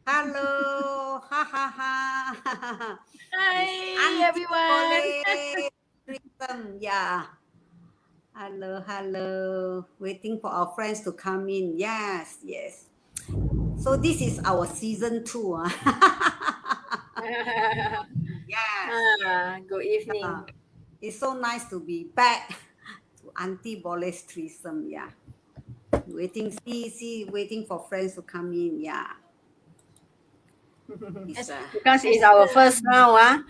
Hello, ha ha ha. It's Hi, Auntie everyone. Boleh Threesome. Yeah. Hello. Waiting for our friends to come in. Yes. So this is our season 2. Yes. Good evening. Uh, it's so nice to be back to Auntie Boleh Threesome. Yeah. Waiting for friends to come in. Yeah. It's, Because it's our Esther. first round,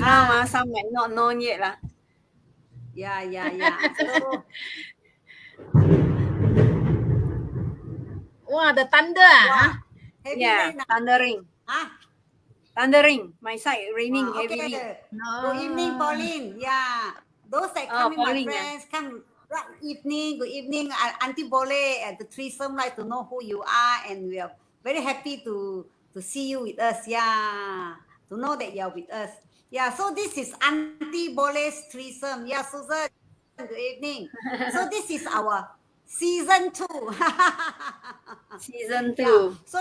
Ah, some might not known yet lah. yeah. So, Wow, the thunder, wow, heavy Yeah, rain. thundering. Ah, Thundering. My side raining wow. heavily. Okay. Good evening, No. Pauline. Yeah. Those that Oh, come in, my falling. friends, come right evening. Good evening, Auntie Boleh at the threesome. Like to know who you are, and we are very happy to see you with us. Yeah, to know that you are with us. Yeah. So this is Auntie Boleh's threesome. Yeah, Susan. Good evening. So this is our season 2. Season Yeah. 2. So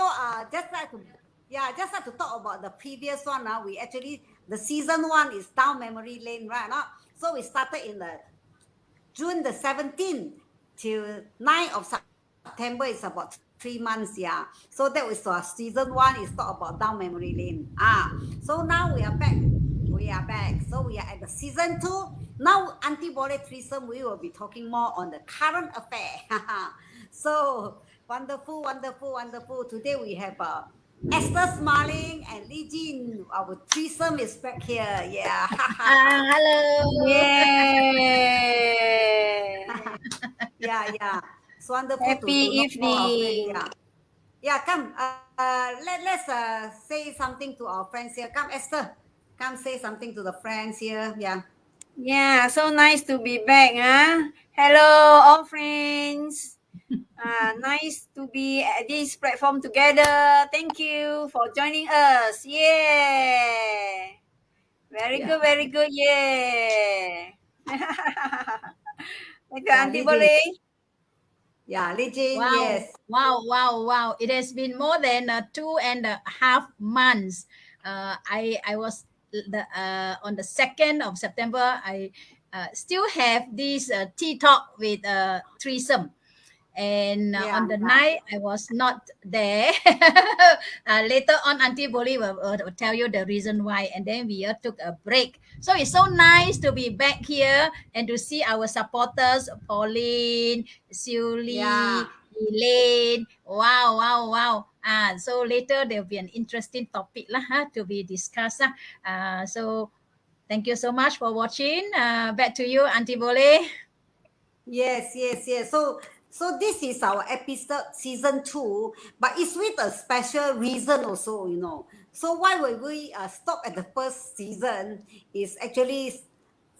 just like to talk about the previous one. We actually the season 1 is down memory lane, right? So we started in the June the 17th till 9th of September is about 3 months. Yeah. So that was season 1 is talk about down memory lane. So now we are back. So we are at the season 2. Now, Auntie Boleh Threesome, we will be talking more on the current affair. So wonderful. Today we have Esther smiling and Li Jin. Our threesome is back here. Yeah. Hello. Yeah. Yay! It's wonderful Happy to know our friends. evening. Come. Let's say something to our friends here. Come, Esther. Come say something to the friends here. Yeah. Yeah, so nice to be back. Hello, all friends. Nice to be at this platform together. Thank you for joining us. Yeah. Yeah. Very good. Yeah. Thank you, Yeah. Auntie Li Jin. Boleh. Yeah. Li Jin. Wow, Yes. wow. It has been more than 2.5 months. I was on the 2nd of September. I still have this tea talk with threesome. And Yeah. on the Yeah. night, I was not there. Later on, Auntie Boleh will tell you the reason why. And then we took a break. So it's so nice to be back here and to see our supporters, Pauline, Yeah. Siuli, Elaine. Wow. So later there'll be an interesting topic to be discussed. So thank you so much for watching. Back to you, Auntie Boleh. Yes. So this is our episode season 2, but it's with a special reason also. So why will we stop at the first season is actually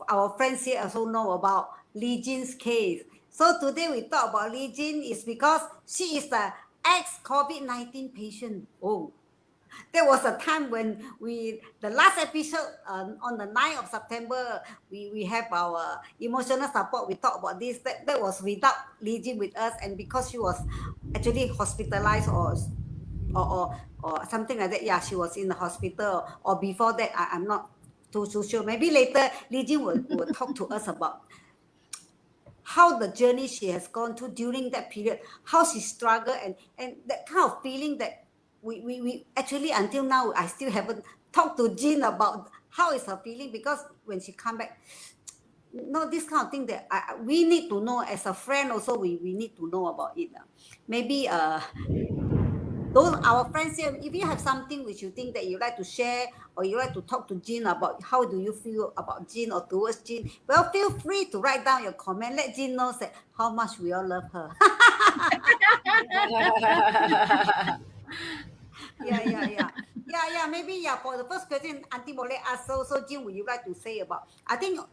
our friends here also know about Li Jin's case. So today we talk about Li Jin is because she is the ex-COVID-19 patient. Oh, there was a time when the last episode on the 9th of September, we have our emotional support. We talk about this. That was without Li Jin with us, and because she was actually hospitalized or something like that. Yeah, she was in the hospital. Or before that, I'm not too sure. Maybe later Li Jin will talk to us about how the journey she has gone through during that period, how she struggled, and that kind of feeling that we actually until now I still haven't talked to Jean about how is her feeling, because when she come back, no, this kind of thing that we need to know as a friend also, we need to know about it. Maybe those our friends here, if you have something which you think that you like to share, or you like to talk to Jean about how do you feel about Jean or towards Jean, well, feel free to write down your comment. Let Jean know that how much we all love her. Yeah. Maybe for the first question, Auntie Boleh ask. So Jean, would you like to say about? I think on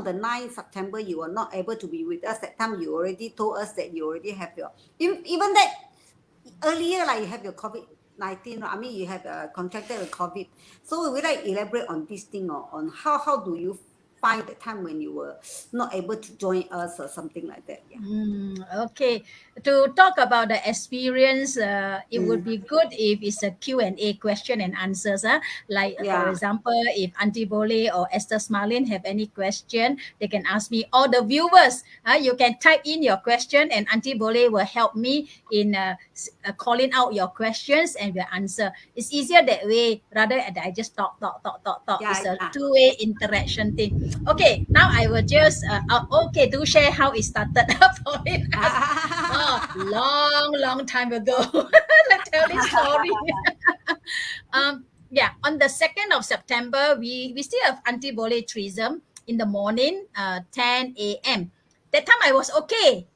the 9th September you were not able to be with us. That time you already told us that you already have your even that earlier, like you have your COVID-19. I mean, you have contracted the COVID. So would you like elaborate on this thing, or on how do you 5 that time when you were not able to join us or something like that. Yeah. Okay. To talk about the experience, it would be good if it's a Q&A, question and answers. Like, for Yeah. example, if Auntie Boleh or Esther Smalin have any question, they can ask me. Or the viewers, you can type in your question and Auntie Boleh will help me in calling out your questions and will answer. It's easier that way rather than I just talk. Yeah, It's a yeah. two-way interaction thing. Okay, now I will just, okay, do share how it started for me. Oh, long time ago. Let's tell this story. Yeah, on the 2nd of September, we still have Auntie Boleh Threesome in the morning, 10 a.m. That time I was okay.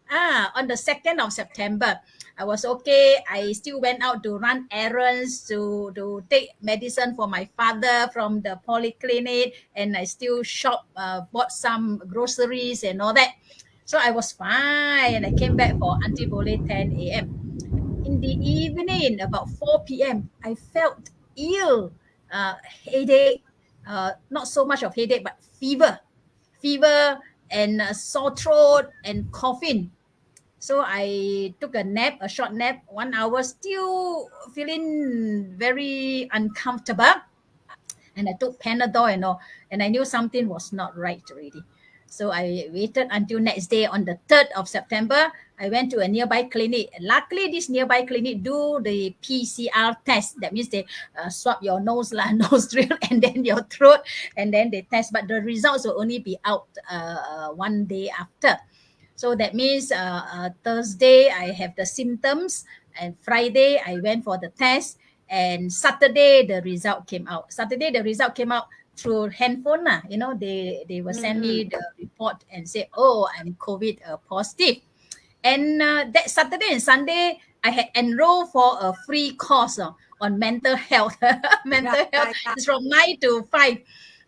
On the 2nd of September, I was okay. I still went out to run errands to take medicine for my father from the polyclinic, and I still bought some groceries and all that. So I was fine, and I came back for Auntie Boleh 10 a.m. In the evening, about 4 p.m., I felt ill, headache, not so much of headache, but fever and sore throat and coughing. So I took a nap, a short nap, 1 hour, still feeling very uncomfortable. And I took Panadol and all, and I knew something was not right already. So I waited until next day on the 3rd of September. I went to a nearby clinic. Luckily, this nearby clinic do the PCR test. That means they swab your nose, nostril, and then your throat, and then they test. But the results will only be out one day after. So that means Thursday I have the symptoms, and Friday I went for the test, and Saturday the result came out. Saturday the result came out through handphone. They will send me the report and say, oh, I'm COVID positive. And that Saturday and Sunday, I had enrolled for a free course on mental health. Mental health is from 9 to 5.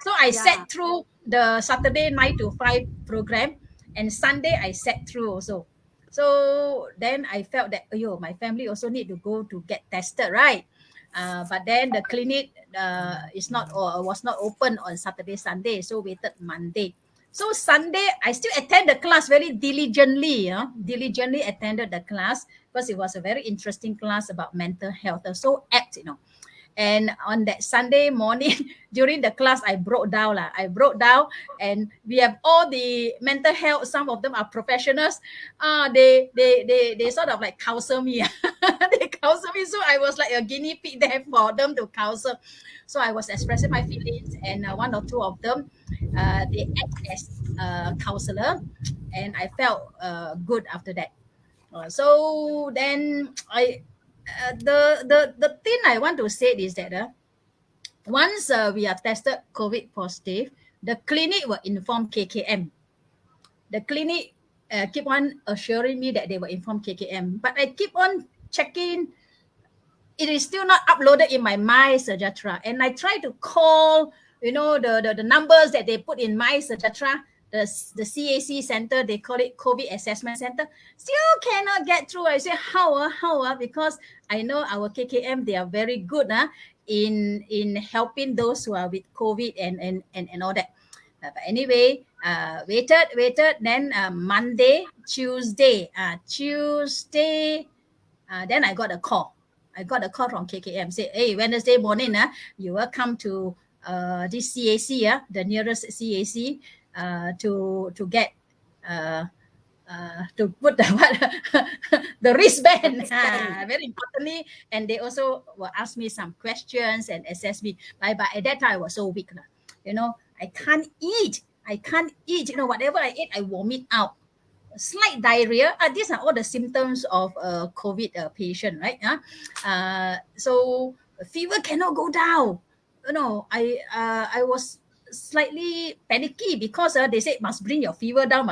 So I sat through the Saturday 9 to 5 program, and Sunday I sat through also. So then I felt that, my family also need to go to get tested, right? But then the clinic was not open on Saturday, Sunday, so waited Monday. So Sunday, I still attend the class very diligently. Diligently attended the class because it was a very interesting class about mental health. So apt. And on that Sunday morning, during the class, I broke down. I broke down, and we have all the mental health. Some of them are professionals. They sort of like counsel me. They counsel me. So I was like a guinea pig there for them to counsel. So I was expressing my feelings, and one or two of them, they act as a counselor, and I felt good after that. So then the thing I want to say is that once we are tested COVID positive, the clinic will inform KKM. The clinic keep on assuring me that they will inform KKM, but I keep on checking. It is still not uploaded in my MySejahtera, and I try to call, the numbers that they put in MySejahtera, the CAC center, they call it COVID Assessment Center, still cannot get through. I say, how, because I know our KKM, they are very good in helping those who are with COVID and all that. But anyway, waited. Then Monday, Tuesday, then I got a call. From KKM. Say, hey, Wednesday morning, you will come to this CAC, the nearest CAC, to get to put the wristband. Very importantly, and they also will ask me some questions and assess me. But at that time, I was so weak. I can't eat. Whatever I eat, I vomit out. Slight diarrhea. These are all the symptoms of a COVID patient, right? So fever cannot go down. I was slightly panicky because they said must bring your fever down,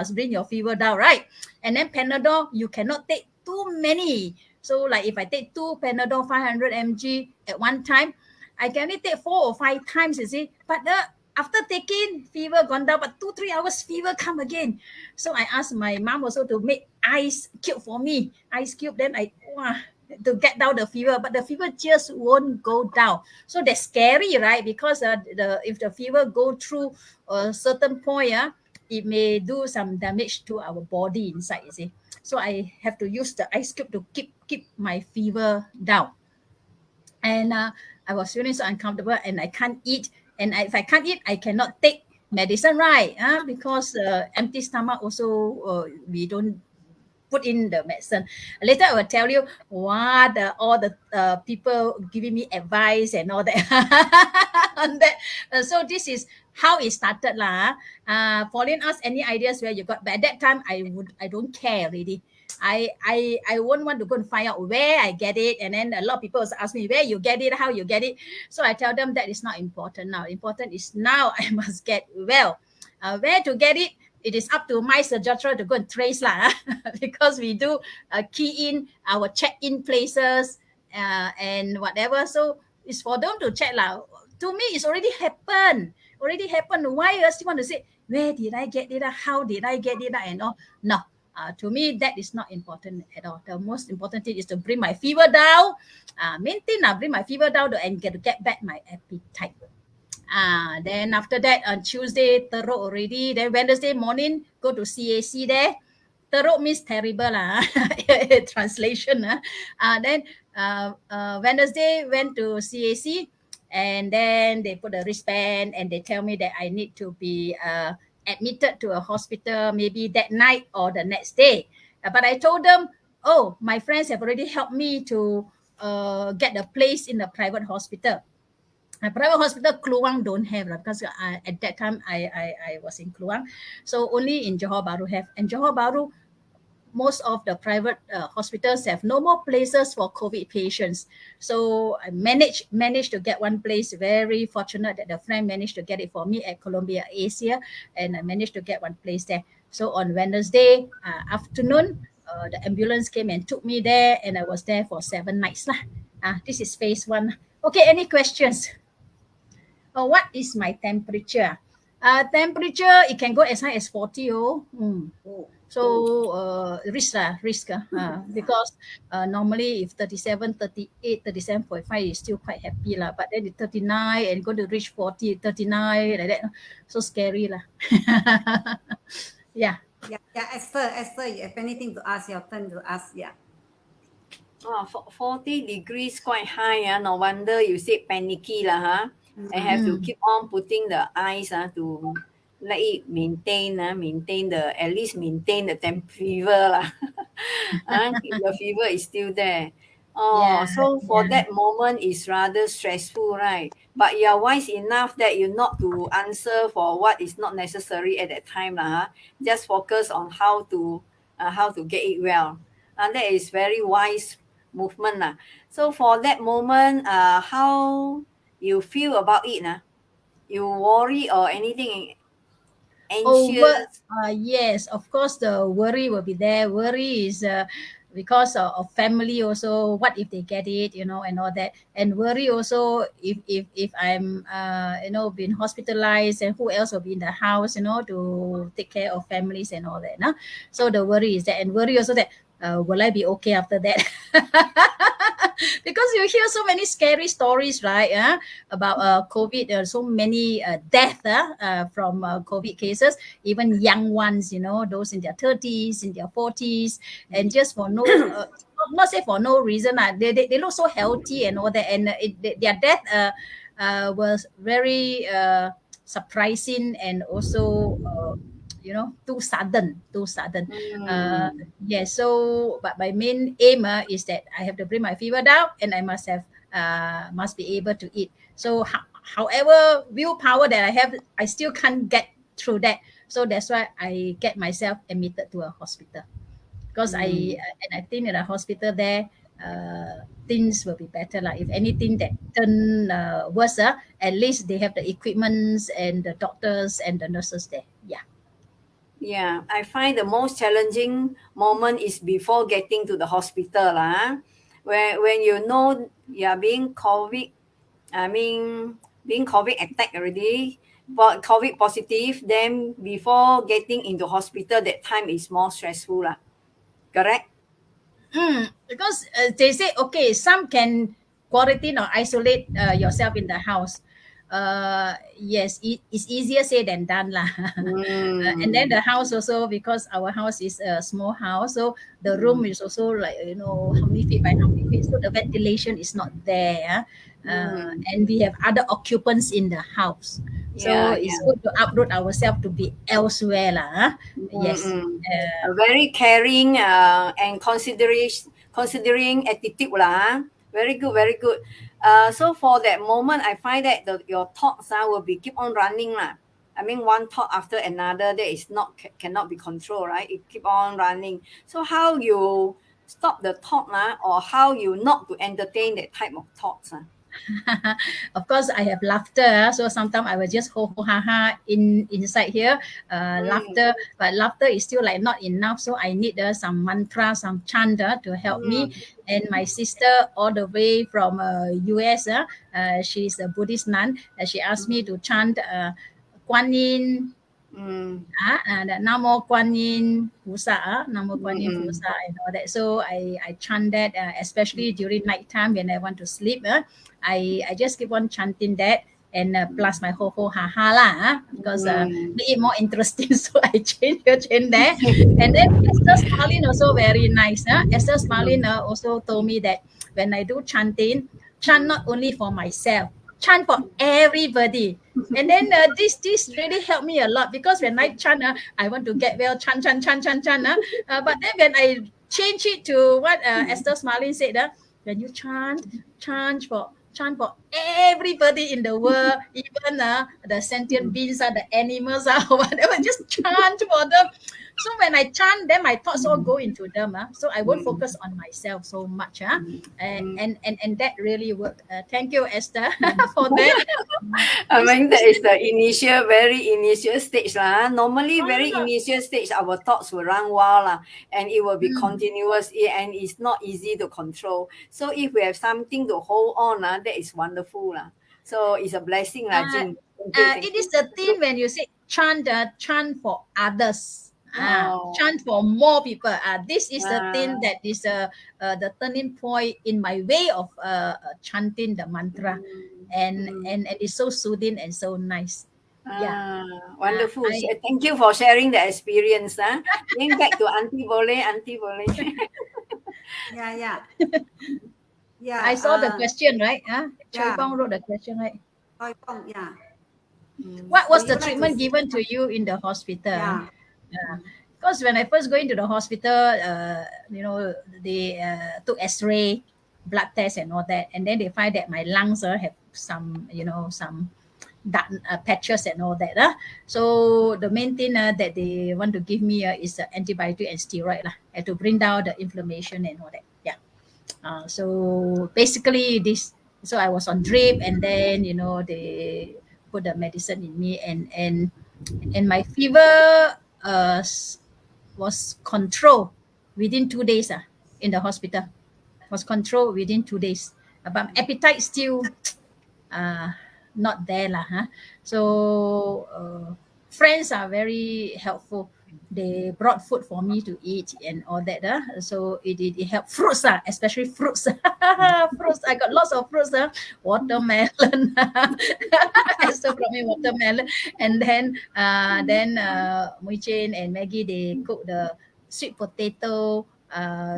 right? And then Panadol, you cannot take too many. So like if I take 2 Panadol 500 mg at one time, I can only take 4 or 5 times, you see. But after taking, fever gone down, but 2-3 hours fever come again. So I asked my mom also to make ice cube for me. Ice cube, then to get down the fever, but the fever just won't go down. So that's scary, right? Because if the fever go through a certain point, it may do some damage to our body inside, you see. So I have to use the ice cube to keep my fever down. And I was feeling so uncomfortable, and I can't eat. And if I can't eat, I cannot take medicine, right? Because empty stomach also, we don't put in the medicine. Later, I will tell you what all the people giving me advice and all that. On that. So this is how it started, lah. Pauline asked any ideas where you got, but at that time I don't care really. I won't want to go and find out where I get it, and then a lot of people also ask me where you get it, how you get it. So I tell them that is not important now. Important is now I must get well. Where to get it? It is up to my suggestor to go and trace lah, because we do key in our check-in places and whatever. So it's for them to check lah. To me, it's already happened. Already happened. Why you still want to say where did I get it? How did I get it? And all? No. To me, that is not important at all. The most important thing is to bring my fever down, bring my fever down and get back my appetite. Then after that, on Tuesday, teruk already. Then Wednesday morning, go to CAC there. Teruk means terrible lah. Translation. Then Wednesday, went to CAC, and then they put a wristband and they tell me that I need to be admitted to a hospital maybe that night or the next day. But I told them, oh, my friends have already helped me to get a place in a private hospital. Private hospital Kluang don't have because at that time I was in Kluang, so only in Johor Bahru have. And Johor Bahru, most of the private hospitals have no more places for COVID patients. So I managed to get one place. Very fortunate that the friend managed to get it for me at Columbia Asia, and I managed to get one place there. So on Wednesday afternoon, the ambulance came and took me there, and I was there for 7 nights lah. This is phase 1. Okay, any questions? What is my temperature? Temperature, it can go as high as 40. So risk because normally if 37, 38, 37.5 is still quite happy lah. But then the 39 and go to reach 40, 39 like that, so scary lah. Yeah. Yeah, Esther, you have anything to ask? Your turn to ask. Yeah. 40 degrees quite high. No wonder you said panicky lah. I have to keep on putting the ice to let it maintain at least maintain the fever lah. The fever is still there. So for that moment is rather stressful, right? But you are wise enough that you not to answer for what is not necessary at that time lah. Just focus on how to get it well. And that is very wise movement lah. So for that moment, how you feel about it nah? You worry or anything anxious? Yes, of course the worry will be there. Worry is because of family also. What if they get it, and all that. And worry also if I'm been hospitalized, and who else will be in the house, to take care of families and all that. So the worry is that, and worry also that will I be okay after that? Because you hear so many scary stories, right? About COVID. There are so many deaths from COVID cases, even young ones, those in their 30s, in their 40s, and just for no, not say for no reason. They look so healthy and all that, and their death was very surprising and also too sudden. Yes. So but my main aim is that I have to bring my fever down, and I must be able to eat. So however willpower that I have, I still can't get through that. So that's why I get myself admitted to a hospital, because I think in a hospital there things will be better. Like if anything that turn worse, at least they have the equipments and the doctors and the nurses there. Yeah, I find the most challenging moment is before getting to the hospital when you know you are being COVID attacked already, but COVID positive, then before getting into hospital, that time is more stressful Correct? Because they say, okay, some can quarantine or isolate yourself in the house. Yes, it's easier said than done lah. And then the house also, because our house is a small house, so the room is also like, how many feet by how many feet, so the ventilation is not there. And we have other occupants in the house, so Yeah, it's yeah. good to uproot ourselves to be elsewhere lah. Yes. A very caring and considering attitude lah. Very good, very good. So for that moment, I find that your thoughts will be keep on running lah. I mean, one thought after another, that is not cannot be controlled, right? It keep on running. So how you stop the thought or how you not to entertain that type of thoughts? Of course, I have laughter, so sometimes I will just ho ho ha ha inside here, laughter. But laughter is still like not enough, so I need some mantra, some chant to help me. And my sister, all the way from US, she's a Buddhist nun. She asked me to chant Kuan Yin. The Namo Kuan Yin Pusa, Namo Kuan Yin Pusa, and all that. So I chant that, especially during night time when I want to sleep. I just keep on chanting that, and plus my ho ho ha ha lah, because make it more interesting. So I change here, change there. And then Esther Smalin also very nice. Esther Smalin also told me that when I do chanting, chant not only for myself, chant for everybody. And then this really helped me a lot, because when I chant, I want to get well, chant. But then when I change it to what Esther Smalin said, when you chant for everybody in the world, even the sentient beings, the animals, or whatever, just chant for them. So when I chant, then my thoughts all go into them. So I won't focus on myself so much. And that really worked. Thank you, Esther, for that. I mean, that is the very initial stage lah. Normally, very initial stage, our thoughts will run wild lah, and it will be continuous, and it's not easy to control. So if we have something to hold on, that is wonderful lah. So it's a blessing lah, Jing. It is the thing when you say chant for others. Chant for more people. This is the thing that is the turning point in my way of chanting the mantra, and it's so soothing and so nice. Wonderful. Thank you for sharing the experience. Then back to Auntie Boleh. Yeah. I saw the question, right? Choi Bong wrote the question, right? Yeah. What was the treatment given to you in the hospital? Because when I first go into the hospital, they took X-ray, blood test, and all that, and then they find that my lungs have some dark patches and all that. So the main thing that they want to give me is antibiotic and steroid to bring down the inflammation and all that. So basically this. So I was on drip, and then they put the medicine in me, and my fever was controlled within 2 days in the hospital. Was controlled within 2 days. But appetite still not there lah. So friends are very helpful. They brought food for me to eat and all that. So it helped. Fruits, especially fruits. Fruits. I got lots of fruits. Watermelon. Esther brought me watermelon. And then Mui Chen and Maggie, they cook the sweet potato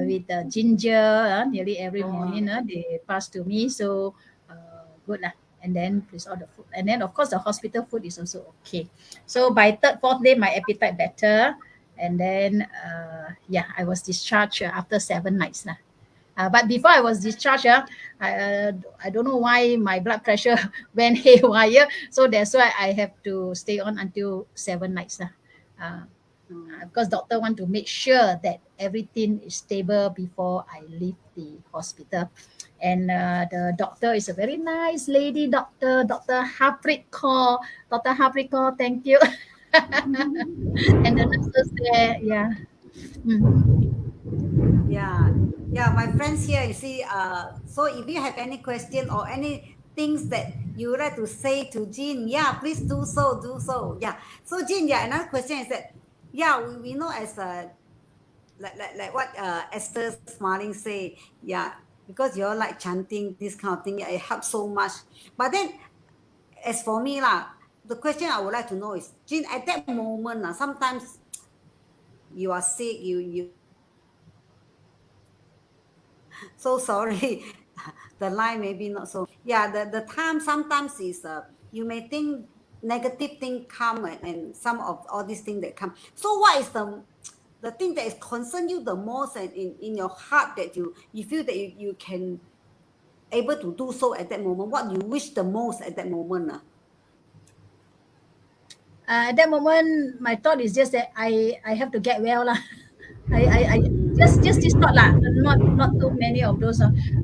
with the ginger. Nearly every morning they pass to me. So good lah. And then with all the food, and then of course the hospital food is also okay. So by third, fourth day, my appetite better, and then I was discharged after 7 nights lah. But before I was discharged, I don't know why my blood pressure went haywire. So that's why I have to stay on until 7 nights lah. Because doctor want to make sure that everything is stable before I leave the hospital. And the doctor is a very nice lady doctor, Dr. Harpreet Kaur. Dr. Harpreet Kaur, thank you. And the nurses there, Yeah, my friends here, you see, so if you have any question or any things that you would like to say to Jean, please do so. Yeah. So Jean, another question is that, we know as like what Esther Smiling say, yeah, because you're like chanting this kind of thing, it helps so much. But then, as for me lah, the question I would like to know is, Jean, at that moment, sometimes you are sick, you so sorry, the line maybe not so. Yeah, the time sometimes is you may think negative thing come and some of all these things that come. So what is the thing that is concern you the most and in your heart that you feel that you can able to do so at that moment? What you wish the most at that moment? At that moment, my thought is just that I have to get well lah. I just this thought lah. Not too many of those.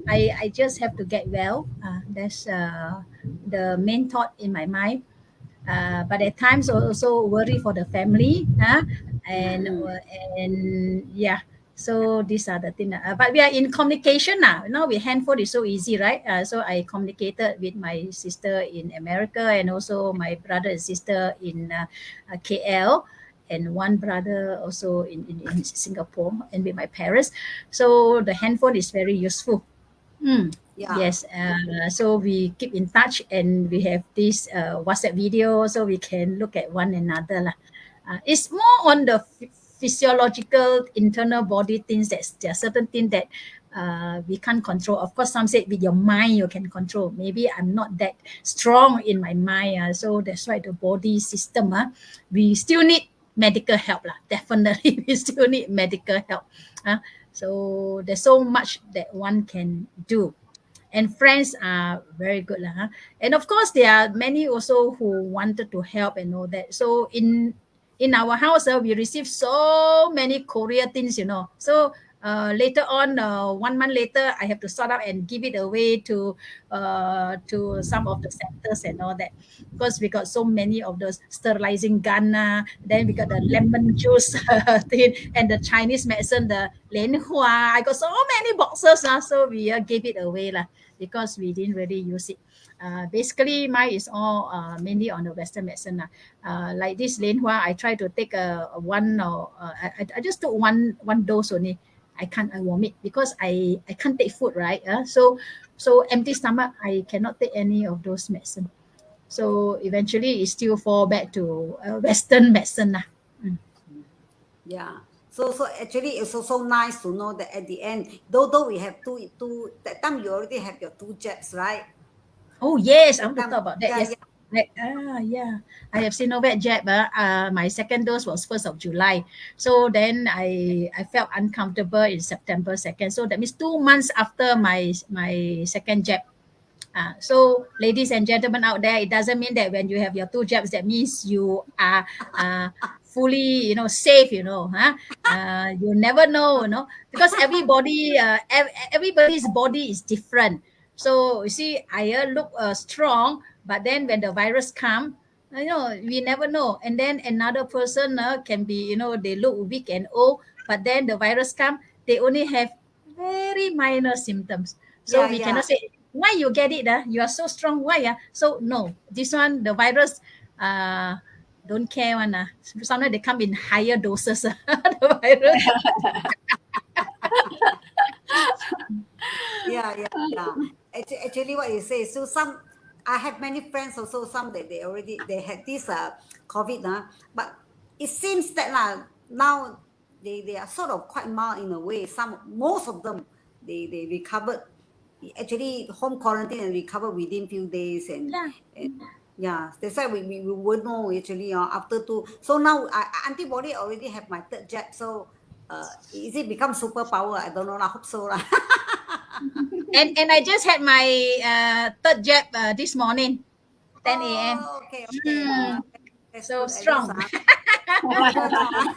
I just have to get well. That's the main thought in my mind. But at times also worry for the family, and Mm-hmm. and yeah. So these are the things. But we are in communication now. Now with handphone is so easy, right? So I communicated with my sister in America and also my brother and sister in KL, and one brother also in Singapore, and with my parents. So the handphone is very useful. Mm, Yeah. yes. So we keep in touch and we have this WhatsApp video so we can look at one another lah. It's more on the physiological internal body things that there are certain things that we can't control. Of course, some say with your mind you can control. Maybe I'm not that strong in my mind. So that's why the body system, we still need medical help lah. Definitely, we still need medical help. So there's so much that one can do, and friends are very good lah. And of course, there are many also who wanted to help and all that. So in our house, we received so many courier things, So later on, 1 month later, I have to sort out and give it away to some of the centers and all that, because we got so many of those sterilizing gun. Then we got the lemon juice thing and the Chinese medicine, the Lianhua. I got so many boxes, so we gave it away lah, because we didn't really use it. Basically, mine is all mainly on the Western medicine. Like this Lianhua, I try to take one, I just took one dose only. I vomit because I can't take food, right? So empty stomach, I cannot take any of those medicine. So eventually, it still fall back to Western medicine lah. Yeah. So actually it's also nice to know that at the end, though we have two that time you already have your two jabs, right? Oh yes, I That want to time, talk about that. yeah, Yes. yeah. Yeah. I have Sinovac jab. My second dose was 1st of July. So then I felt uncomfortable in September 2nd. So that means 2 months after my second jab. So ladies and gentlemen out there, it doesn't mean that when you have your two jabs, that means you are fully, safe, you never know, because everybody's body is different. So you see, I look strong, but then when the virus come, we never know. And then another person can be, they look weak and old, but then the virus come, they only have very minor symptoms. So Yeah, we yeah. cannot say why you get it. You are so strong. Why? So no, this one, the virus, don't care one. Sometimes they come in higher doses. The virus. Yeah, yeah, yeah. Actually, what you say. So some, I have many friends also. Some that they had this COVID, but it seems that now they are sort of quite mild in a way. Most of them they recovered. Actually, home quarantine and recover within few days Yeah. and yeah, that's why we would know actually after two. So now antibody already have my third jab. So is it become superpower? I don't know. I hope so lah. And I just had my third jab this morning, 10 a.m. Oh, okay, okay. That's So good. At least, strong. not bad,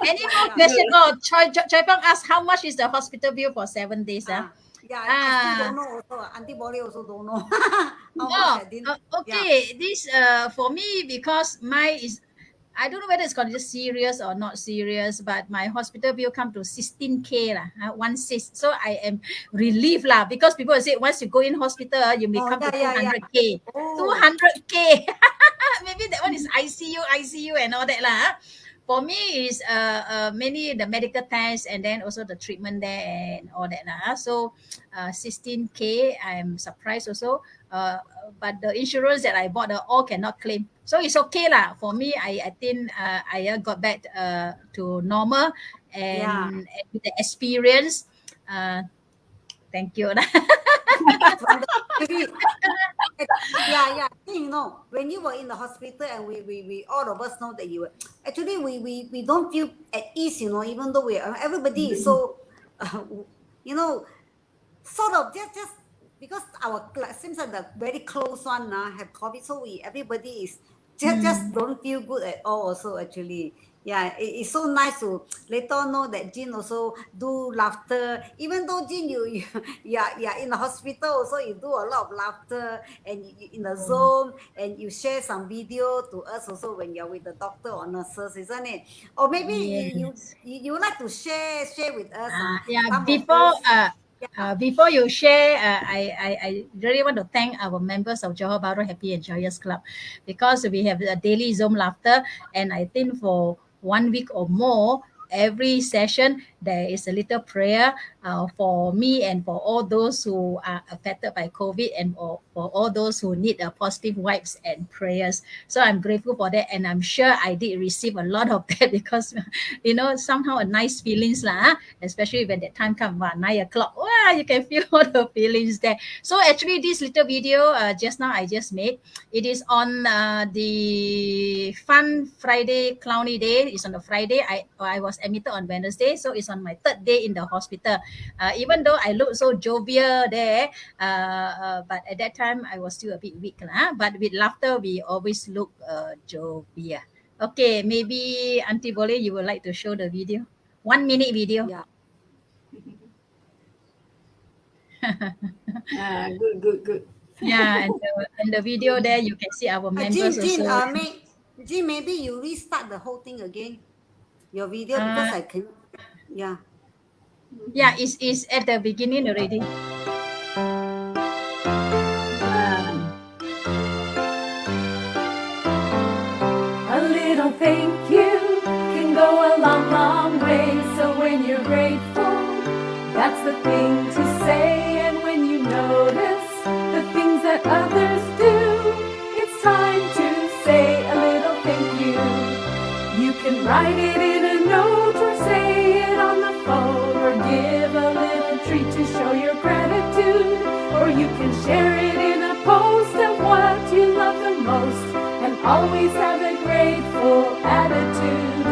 Any more yeah. question? Oh, Choi Pong asked how much is the hospital bill for 7 days? Yeah, I still don't know also. Antibody also don't know how much I didn't. Yeah. Okay. This for me, because my is, I don't know whether it's considered serious or not serious, but my hospital bill come to 16K lah, 16. So I am relieved lah, because people say once you go in hospital, you may Oh, come to yeah, yeah, yeah. 200K. Oh. 200K. Maybe that one is ICU and all that lah. for me is mainly the medical test and then also the treatment there and all that lah. So 16K, I'm surprised also. But the insurance that I bought all cannot claim, so it's okay lah for me. I think I got back to normal, Yeah. and with the experience, thank you. From the actually, yeah. You know, when you were in the hospital and we all of us know that you were actually we don't feel at ease, you know, even though we everybody is so you know, sort of just because our seems like the very close one have COVID, so everybody is just don't feel good at all. Also, actually, yeah, it's so nice to later know that Jean also do laughter. Even though Jean, yeah in the hospital also you do a lot of laughter and you in the Zoom and you share some video to us also when you're with the doctor or nurses, isn't it? Or maybe Yes. you would like to share with us Yeah, some of those. before you share, I really want to thank our members of Johor Bahru Happy and Joyous Club, because we have a daily Zoom laughter, and I think for 1 week or more, every session there is a little prayer for me and for all those who are affected by COVID, and for all those who need positive vibes and prayers. So I'm grateful for that, and I'm sure I did receive a lot of that because somehow a nice feelings lah, especially when the time comes, 9 o'clock. Wow, you can feel all the feelings there. So actually, this little video just now I just made, it is on the Fun Friday Clowny Day. It's on the Friday. I was admitted on Wednesday, so it's on my third day in the hospital. Even though I look so jovial there, but at that time I was still a bit weak lah. But with laughter, we always look jovial. Okay, maybe Auntie Boleh, you would like to show the video? 1 minute video. Yeah. Good. Yeah, and the video there, you can see our members Jean, also. Jean, maybe you restart the whole thing again, your video, because I can, yeah. Yeah, it's at the beginning already. A little thank you can go a long, long way. So when you're grateful, that's the thing to say. And when you notice the things that others do, it's time to say a little thank you. You can write it in a note or say it on the phone, or give a little treat to show your gratitude, or you can share it in a post of what you love the most, and always have a grateful attitude.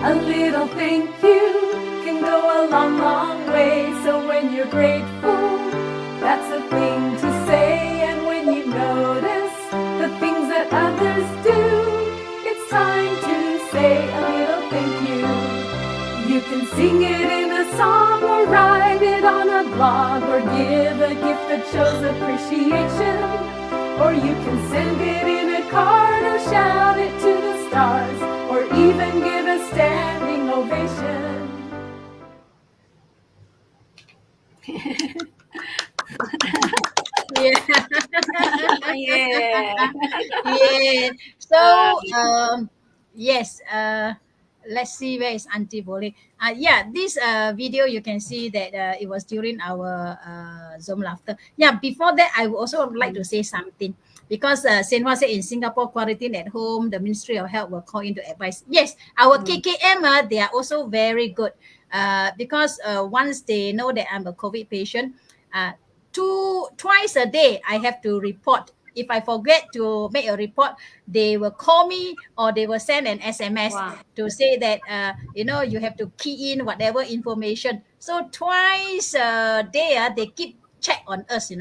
A little thank you can go a long, long way. So when you're grateful, that's the thing to say. And when you notice the things that others do, it's time to say a little thank you. You can sing it in a song, or write it on a blog, or give a gift that shows appreciation, or you can send it in a card, or shout it to the stars, or even give a standing ovation. Yeah. Yeah. Yeah. So yes, let's see, where is Auntie Boleh. Yeah, this video, you can see that it was during our Zoom laughter. Yeah, before that, I would also like to say something, because Senhua said in Singapore, quarantine at home, the Ministry of Health will call in to advise. Yes, our KKM, they are also very good, because once they know that I'm a COVID patient, twice a day I have to report. If I forget to make a report, they will call me, or they will send an SMS to say that you have to key in whatever information. So twice a day they keep check on us,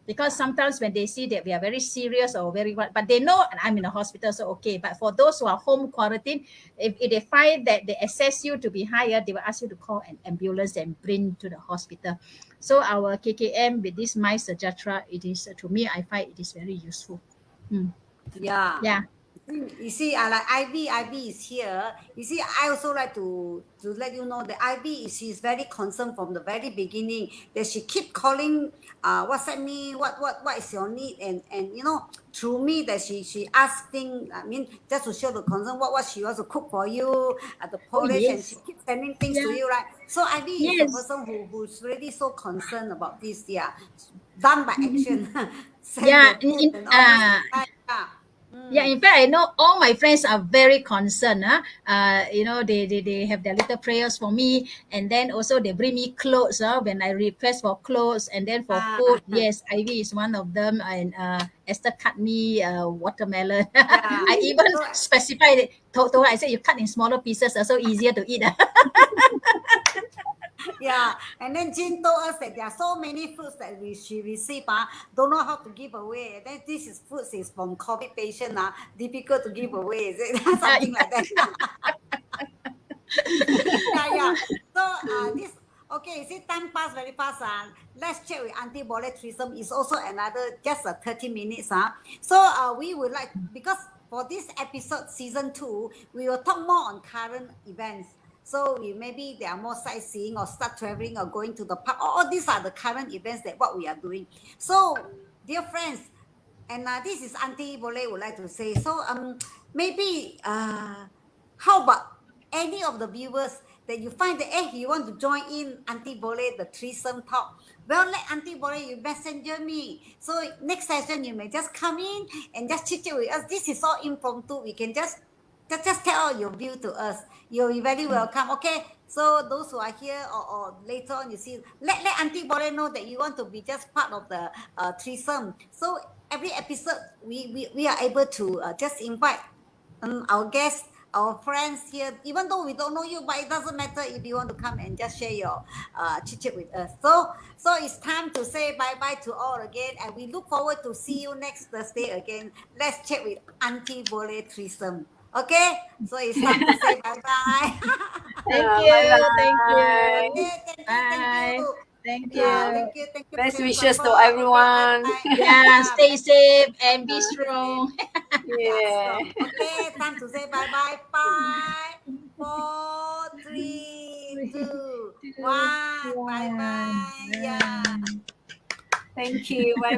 because sometimes when they see that we are very serious or very what, but they know I'm in a hospital, so okay. But for those who are home quarantine, if they find that they assess you to be higher, they will ask you to call an ambulance and bring to the hospital. So our KKM with this My Sejahtera, it is, to me, I find it is very useful. Yeah. Yeah. You see, like Ivy is here. You see, I also like to let you know that Ivy she's very concerned from the very beginning that she keep calling, WhatsApp me, what is your need, and through me that she asking. I mean, just to show the concern, what she wants to cook for you at the Oh Polish, and she yes, keeps sending things to yeah, you, right? So Ivy is the yes, person who's really so concerned about this. Yeah, done by action. Send yeah. the food and all those. Yeah. Yeah, Mm. in fact, I know all my friends are very concerned. Huh? They have their little prayers for me, and then also they bring me clothes. When I request for clothes, and then for Ah, food, yes, Ivy is one of them, and Esther cut me watermelon. yeah. I even So specified it. Told her, I said you cut in smaller pieces, so easier to eat. yeah, and then Jean told us that there are so many fruits that she received, don't know how to give away. And then this is fruits is from COVID patient, difficult to give away, is it? Something like that. Yeah, yeah. So this okay, see time pass very fast. Let's check with Auntie Boleh Threesome is also another just 30 minutes. So we would like because for this episode season 2, we will talk more on current events. So we maybe there are more sightseeing or start traveling or going to the park. All these are the current events that what we are doing. So dear friends, and this is Auntie Boleh would like to say. So maybe how about any of the viewers that you find that you want to join in Auntie Boleh the threesome talk? Well, let Auntie Boleh you messenger me. So next session you may just come in and just chit chat with us. This is all impromptu. We can just tell your view to us. You're very welcome. Okay. So those who are here or later on, you see, let Auntie Boleh know that you want to be just part of the threesome. So every episode we are able to just invite our guests, our friends here, even though we don't know you, but it doesn't matter if you want to come and just share your chit chat with us. So it's time to say bye bye to all again, and we look forward to see you next Thursday again. Let's chat with Auntie Boleh Threesome. Okay, so it's time to say bye bye. Thank Bye you, thank bye. you, Okay, thank you. bye, thank Yeah, you. Yeah. thank you for Best your wishes to support. Okay, bye everyone. bye. Yeah, Yeah, stay bye. safe and be Okay. strong. Yeah, Yeah. strong. Okay, time to say bye bye. 5, 4, 3, 2, 1. Two, Bye one. bye. Yeah. Thank you. Bye